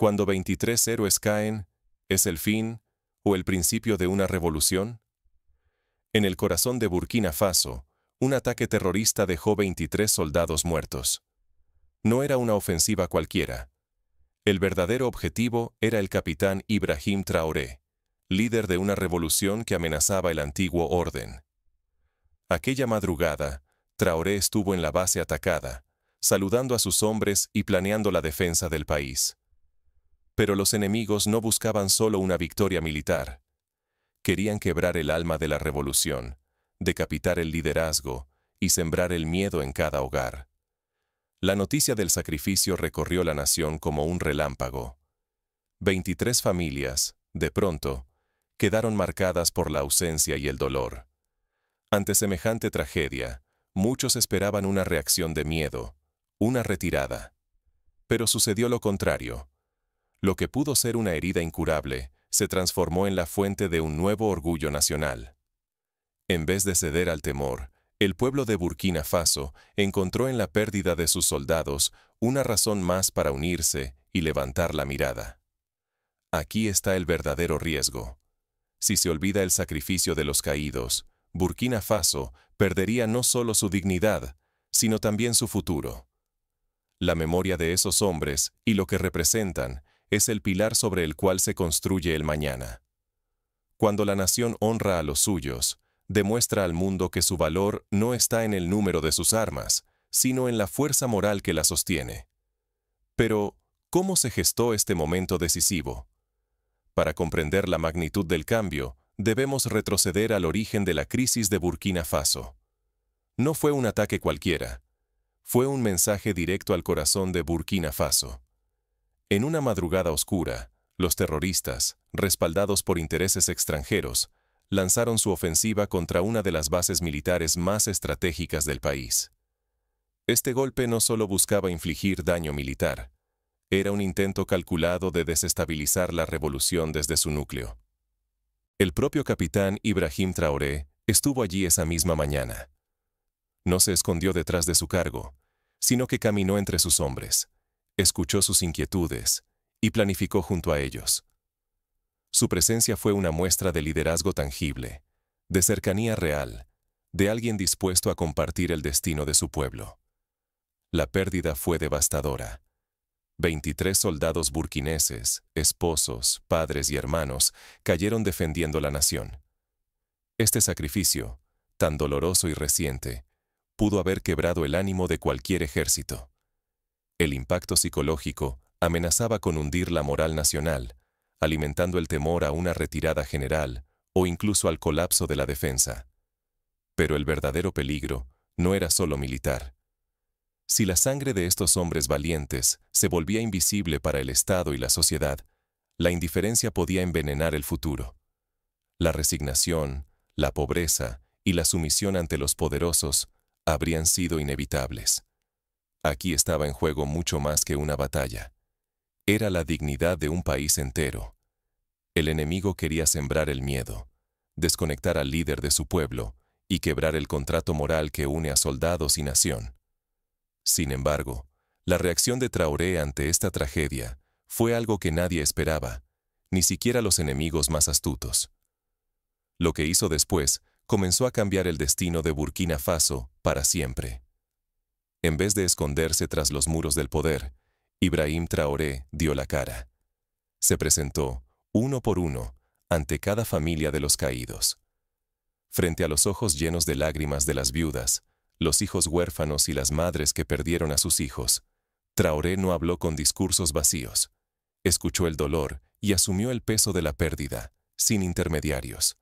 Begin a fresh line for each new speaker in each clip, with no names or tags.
Cuando 23 héroes caen, ¿es el fin o el principio de una revolución? En el corazón de Burkina Faso, un ataque terrorista dejó 23 soldados muertos. No era una ofensiva cualquiera. El verdadero objetivo era el capitán Ibrahim Traoré, líder de una revolución que amenazaba el antiguo orden. Aquella madrugada, Traoré estuvo en la base atacada, saludando a sus hombres y planeando la defensa del país. Pero los enemigos no buscaban solo una victoria militar. Querían quebrar el alma de la revolución, decapitar el liderazgo y sembrar el miedo en cada hogar. La noticia del sacrificio recorrió la nación como un relámpago. 23 familias, de pronto, quedaron marcadas por la ausencia y el dolor. Ante semejante tragedia, muchos esperaban una reacción de miedo, una retirada. Pero sucedió lo contrario. Lo que pudo ser una herida incurable se transformó en la fuente de un nuevo orgullo nacional. En vez de ceder al temor, el pueblo de Burkina Faso encontró en la pérdida de sus soldados una razón más para unirse y levantar la mirada. Aquí está el verdadero riesgo. Si se olvida el sacrificio de los caídos, Burkina Faso perdería no solo su dignidad, sino también su futuro. La memoria de esos hombres y lo que representan es el pilar sobre el cual se construye el mañana. Cuando la nación honra a los suyos, demuestra al mundo que su valor no está en el número de sus armas, sino en la fuerza moral que la sostiene. Pero, ¿cómo se gestó este momento decisivo? Para comprender la magnitud del cambio, debemos retroceder al origen de la crisis de Burkina Faso. No fue un ataque cualquiera. Fue un mensaje directo al corazón de Burkina Faso. En una madrugada oscura, los terroristas, respaldados por intereses extranjeros, lanzaron su ofensiva contra una de las bases militares más estratégicas del país. Este golpe no solo buscaba infligir daño militar, era un intento calculado de desestabilizar la revolución desde su núcleo. El propio capitán Ibrahim Traoré estuvo allí esa misma mañana. No se escondió detrás de su cargo, sino que caminó entre sus hombres, escuchó sus inquietudes y planificó junto a ellos. Su presencia fue una muestra de liderazgo tangible, de cercanía real, de alguien dispuesto a compartir el destino de su pueblo. La pérdida fue devastadora. 23 soldados burkineses, esposos, padres y hermanos, cayeron defendiendo la nación. Este sacrificio, tan doloroso y reciente, pudo haber quebrado el ánimo de cualquier ejército. El impacto psicológico amenazaba con hundir la moral nacional, alimentando el temor a una retirada general o incluso al colapso de la defensa. Pero el verdadero peligro no era solo militar. Si la sangre de estos hombres valientes se volvía invisible para el Estado y la sociedad, la indiferencia podía envenenar el futuro. La resignación, la pobreza y la sumisión ante los poderosos habrían sido inevitables. Aquí estaba en juego mucho más que una batalla. Era la dignidad de un país entero. El enemigo quería sembrar el miedo, desconectar al líder de su pueblo y quebrar el contrato moral que une a soldados y nación. Sin embargo, la reacción de Traoré ante esta tragedia fue algo que nadie esperaba, ni siquiera los enemigos más astutos. Lo que hizo después comenzó a cambiar el destino de Burkina Faso para siempre. En vez de esconderse tras los muros del poder, Ibrahim Traoré dio la cara. Se presentó, uno por uno, ante cada familia de los caídos. Frente a los ojos llenos de lágrimas de las viudas, los hijos huérfanos y las madres que perdieron a sus hijos, Traoré no habló con discursos vacíos. Escuchó el dolor y asumió el peso de la pérdida, sin intermediarios.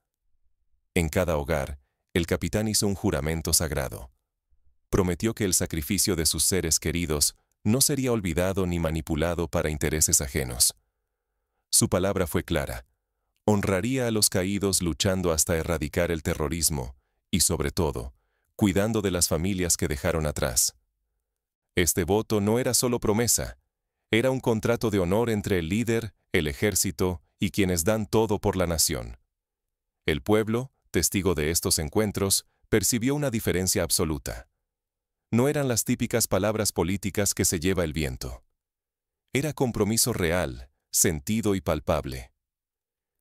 En cada hogar, el capitán hizo un juramento sagrado. Prometió que el sacrificio de sus seres queridos no sería olvidado ni manipulado para intereses ajenos. Su palabra fue clara. Honraría a los caídos luchando hasta erradicar el terrorismo y, sobre todo, cuidando de las familias que dejaron atrás. Este voto no era solo promesa, era un contrato de honor entre el líder, el ejército y quienes dan todo por la nación. El pueblo, testigo de estos encuentros, percibió una diferencia absoluta. No eran las típicas palabras políticas que se lleva el viento. Era compromiso real, sentido y palpable.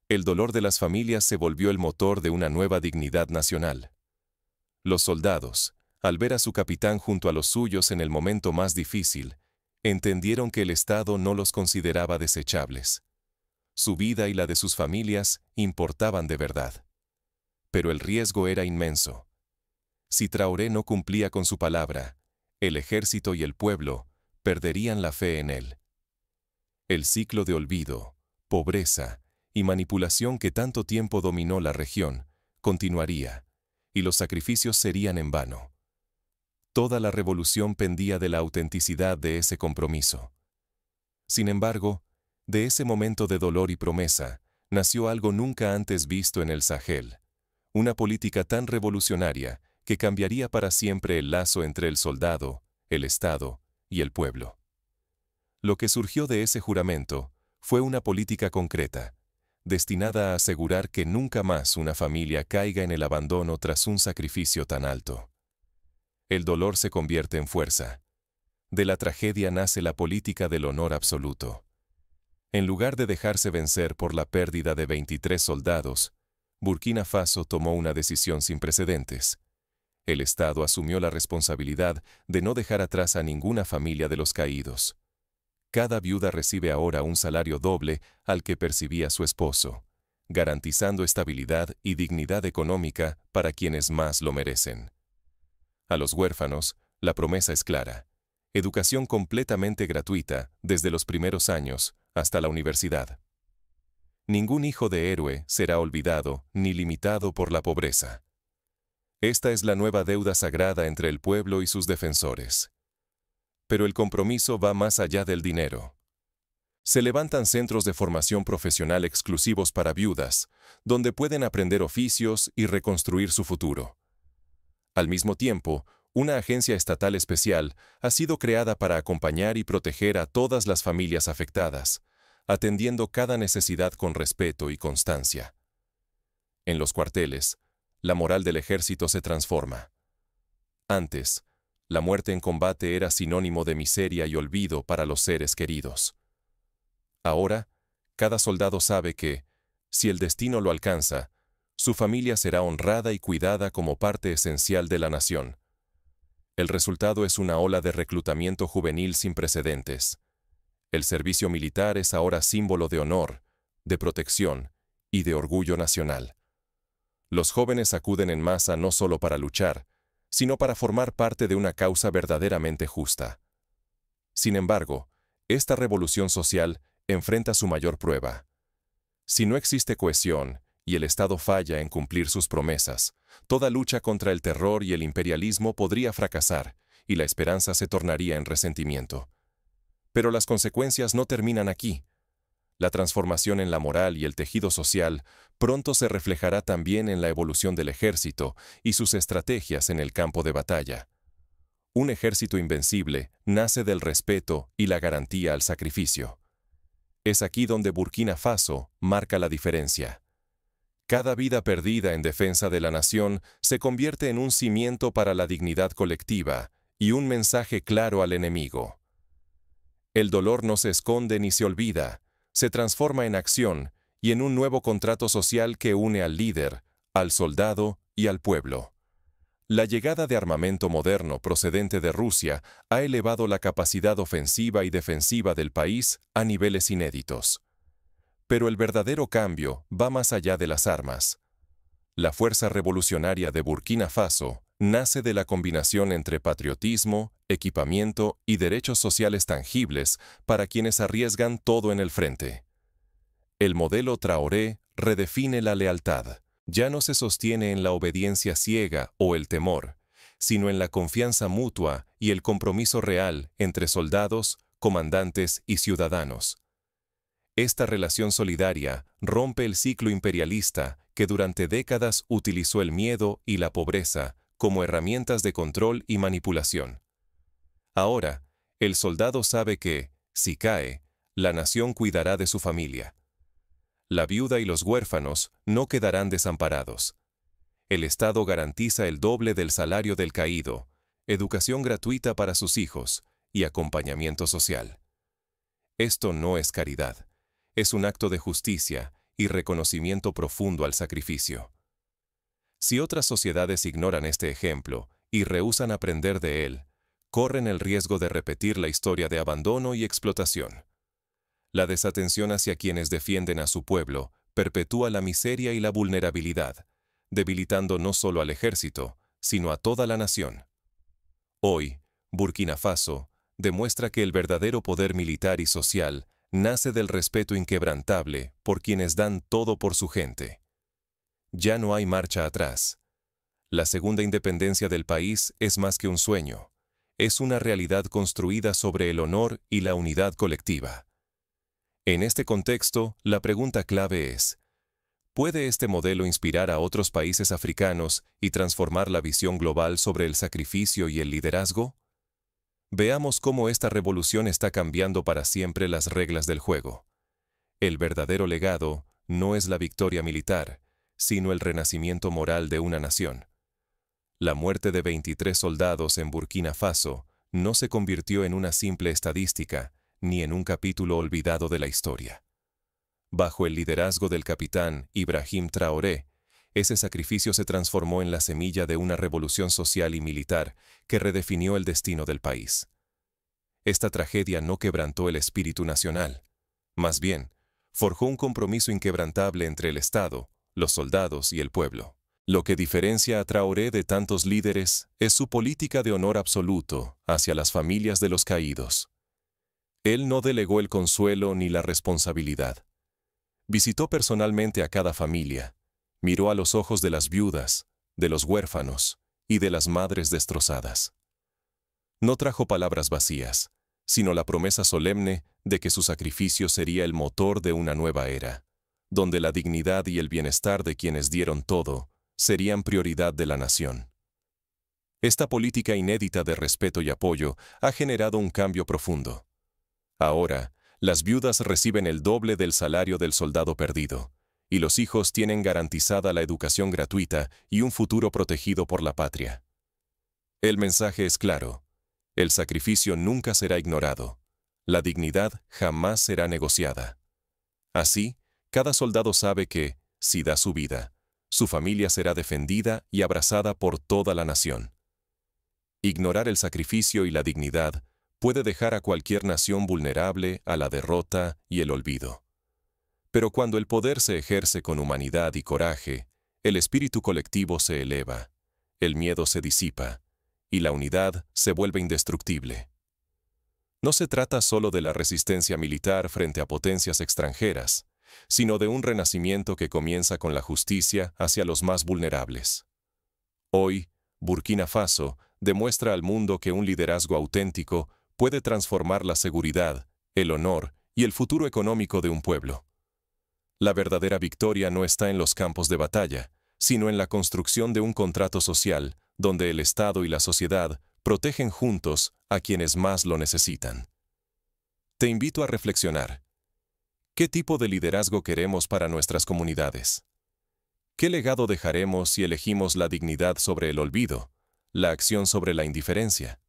El dolor de las familias se volvió el motor de una nueva dignidad nacional. Los soldados, al ver a su capitán junto a los suyos en el momento más difícil, entendieron que el Estado no los consideraba desechables. Su vida y la de sus familias importaban de verdad. Pero el riesgo era inmenso. Si Traoré no cumplía con su palabra, el ejército y el pueblo perderían la fe en él. El ciclo de olvido, pobreza y manipulación que tanto tiempo dominó la región continuaría, y los sacrificios serían en vano. Toda la revolución pendía de la autenticidad de ese compromiso. Sin embargo, de ese momento de dolor y promesa, nació algo nunca antes visto en el Sahel, una política tan revolucionaria que cambiaría para siempre el lazo entre el soldado, el Estado y el pueblo. Lo que surgió de ese juramento fue una política concreta, destinada a asegurar que nunca más una familia caiga en el abandono tras un sacrificio tan alto. El dolor se convierte en fuerza. De la tragedia nace la política del honor absoluto. En lugar de dejarse vencer por la pérdida de 23 soldados, Burkina Faso tomó una decisión sin precedentes. El Estado asumió la responsabilidad de no dejar atrás a ninguna familia de los caídos. Cada viuda recibe ahora un salario doble al que percibía su esposo, garantizando estabilidad y dignidad económica para quienes más lo merecen. A los huérfanos, la promesa es clara: educación completamente gratuita desde los primeros años hasta la universidad. Ningún hijo de héroe será olvidado ni limitado por la pobreza. Esta es la nueva deuda sagrada entre el pueblo y sus defensores. Pero el compromiso va más allá del dinero. Se levantan centros de formación profesional exclusivos para viudas, donde pueden aprender oficios y reconstruir su futuro. Al mismo tiempo, una agencia estatal especial ha sido creada para acompañar y proteger a todas las familias afectadas, atendiendo cada necesidad con respeto y constancia. En los cuarteles, la moral del ejército se transforma. Antes, la muerte en combate era sinónimo de miseria y olvido para los seres queridos. Ahora, cada soldado sabe que, si el destino lo alcanza, su familia será honrada y cuidada como parte esencial de la nación. El resultado es una ola de reclutamiento juvenil sin precedentes. El servicio militar es ahora símbolo de honor, de protección y de orgullo nacional. Los jóvenes acuden en masa no solo para luchar, sino para formar parte de una causa verdaderamente justa. Sin embargo, esta revolución social enfrenta su mayor prueba. Si no existe cohesión y el Estado falla en cumplir sus promesas, toda lucha contra el terror y el imperialismo podría fracasar y la esperanza se tornaría en resentimiento. Pero las consecuencias no terminan aquí. La transformación en la moral y el tejido social pronto se reflejará también en la evolución del ejército y sus estrategias en el campo de batalla. Un ejército invencible nace del respeto y la garantía al sacrificio. Es aquí donde Burkina Faso marca la diferencia. Cada vida perdida en defensa de la nación se convierte en un cimiento para la dignidad colectiva y un mensaje claro al enemigo. El dolor no se esconde ni se olvida, se transforma en acción y en un nuevo contrato social que une al líder, al soldado y al pueblo. La llegada de armamento moderno procedente de Rusia ha elevado la capacidad ofensiva y defensiva del país a niveles inéditos. Pero el verdadero cambio va más allá de las armas. La fuerza revolucionaria de Burkina Faso nace de la combinación entre patriotismo, equipamiento y derechos sociales tangibles para quienes arriesgan todo en el frente. El modelo Traoré redefine la lealtad. Ya no se sostiene en la obediencia ciega o el temor, sino en la confianza mutua y el compromiso real entre soldados, comandantes y ciudadanos. Esta relación solidaria rompe el ciclo imperialista que durante décadas utilizó el miedo y la pobreza como herramientas de control y manipulación. Ahora, el soldado sabe que, si cae, la nación cuidará de su familia. La viuda y los huérfanos no quedarán desamparados. El Estado garantiza el doble del salario del caído, educación gratuita para sus hijos y acompañamiento social. Esto no es caridad, es un acto de justicia y reconocimiento profundo al sacrificio. Si otras sociedades ignoran este ejemplo y rehúsan aprender de él, corren el riesgo de repetir la historia de abandono y explotación. La desatención hacia quienes defienden a su pueblo perpetúa la miseria y la vulnerabilidad, debilitando no solo al ejército, sino a toda la nación. Hoy, Burkina Faso demuestra que el verdadero poder militar y social nace del respeto inquebrantable por quienes dan todo por su gente. Ya no hay marcha atrás. La segunda independencia del país es más que un sueño. Es una realidad construida sobre el honor y la unidad colectiva. En este contexto, la pregunta clave es: ¿puede este modelo inspirar a otros países africanos y transformar la visión global sobre el sacrificio y el liderazgo? Veamos cómo esta revolución está cambiando para siempre las reglas del juego. El verdadero legado no es la victoria militar, sino el renacimiento moral de una nación. La muerte de 23 soldados en Burkina Faso no se convirtió en una simple estadística, ni en un capítulo olvidado de la historia. Bajo el liderazgo del capitán Ibrahim Traoré, ese sacrificio se transformó en la semilla de una revolución social y militar que redefinió el destino del país. Esta tragedia no quebrantó el espíritu nacional. Más bien, forjó un compromiso inquebrantable entre el Estado, los soldados y el pueblo. Lo que diferencia a Traoré de tantos líderes es su política de honor absoluto hacia las familias de los caídos. Él no delegó el consuelo ni la responsabilidad. Visitó personalmente a cada familia, miró a los ojos de las viudas, de los huérfanos y de las madres destrozadas. No trajo palabras vacías, sino la promesa solemne de que su sacrificio sería el motor de una nueva era, donde la dignidad y el bienestar de quienes dieron todo serían prioridad de la nación. Esta política inédita de respeto y apoyo ha generado un cambio profundo. Ahora, las viudas reciben el doble del salario del soldado perdido, y los hijos tienen garantizada la educación gratuita y un futuro protegido por la patria. El mensaje es claro: el sacrificio nunca será ignorado, la dignidad jamás será negociada. Así, cada soldado sabe que, si da su vida, su familia será defendida y abrazada por toda la nación. Ignorar el sacrificio y la dignidad puede dejar a cualquier nación vulnerable a la derrota y el olvido. Pero cuando el poder se ejerce con humanidad y coraje, el espíritu colectivo se eleva, el miedo se disipa, y la unidad se vuelve indestructible. No se trata solo de la resistencia militar frente a potencias extranjeras, sino de un renacimiento que comienza con la justicia hacia los más vulnerables. Hoy, Burkina Faso demuestra al mundo que un liderazgo auténtico puede transformar la seguridad, el honor y el futuro económico de un pueblo. La verdadera victoria no está en los campos de batalla, sino en la construcción de un contrato social donde el Estado y la sociedad protegen juntos a quienes más lo necesitan. Te invito a reflexionar. ¿Qué tipo de liderazgo queremos para nuestras comunidades? ¿Qué legado dejaremos si elegimos la dignidad sobre el olvido, la acción sobre la indiferencia?